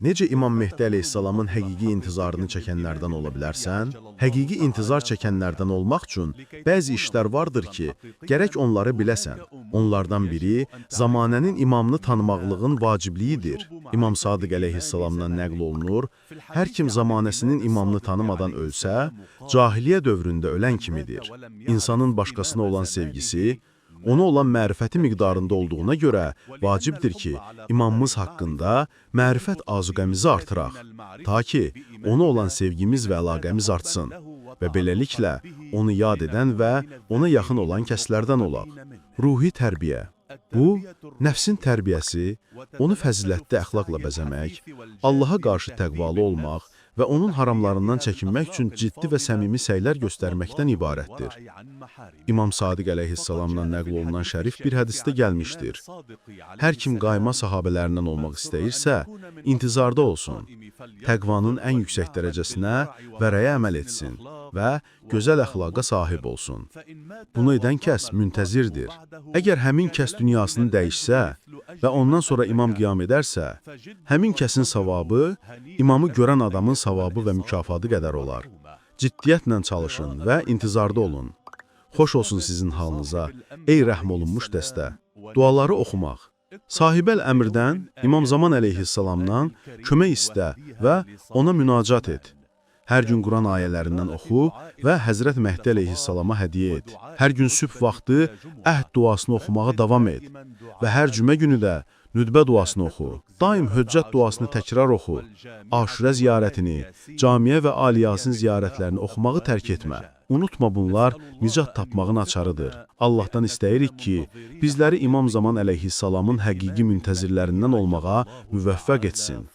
Necə İmam Mehdi əleyhissalamın həqiqi intizarını çəkənlərdən ola bilərsən? Həqiqi intizar çəkənlərdən olmaq üçün bəzi işlər vardır ki, gərək onları biləsən. Onlardan biri, zamanənin imamını tanımaqlığın vacibliyidir. İmam Sadiq əleyhissalamdan nəql olunur, hər kim zamanəsinin imamını tanımadan ölsə, cahiliyyə dövründə ölən kimidir. İnsanın başqasına olan sevgisi, ona olan mərifəti miqdarında olduğuna görə vacibdir ki, imamımız haqqında mərifət azuqəmizi artıraq, ta ki, ona olan sevgimiz və əlaqəmiz artsın və beləliklə onu yad edən və ona yaxın olan kəslərdən olaq. Ruhi tərbiyə. Bu, nəfsin tərbiyəsi, onu fəzilətli əxlaqla bəzəmək, Allaha qarşı təqvalı olmaq və onun haramlarından çəkinmək üçün ciddi və səmimi səylər göstərməkdən ibarətdir. İmam Sadiq əleyhissalamdan nəql olunan şərif bir hədisdə gəlmişdir. Hər kim qayma sahabələrindən olmaq istəyirsə, intizarda olsun, təqvanın ən yüksək dərəcəsinə və rəyə əməl etsin və gözəl əxlaqa sahib olsun. Bunu edən kəs müntəzirdir. Əgər həmin kəs dünyasını dəyişsə və ondan sonra imam qiyam edərsə, həmin kəsin savabı, imamı görən adamın savabı və mükafatı qədər olar. Ciddiyyətlə çalışın və intizarda olun. Xoş olsun sizin halınıza, ey rəhm olunmuş dəstə. Duaları oxumaq. Sahibəl əmrdən, İmam Zaman əleyhissalamdan kömək istə və ona münacat et. Hər gün Quran ayələrindən oxu və Həzrət Məhdi əleyhissalama hədiyyə et. Hər gün sübh vaxtı əhd duasını oxumağa davam et və hər cümə günü də nüdbə duasını oxu. Daim höccət duasını təkrar oxu. Aşurə ziyarətini, camiyə və Ali-Yasin ziyarətlərini oxumağı tərk etmə. Unutma bunlar nicat tapmağın açarıdır. Allahdan istəyirik ki, bizləri İmam Zaman əleyhissalamın həqiqi müntəzirlərindən olmağa müvəffəq etsin.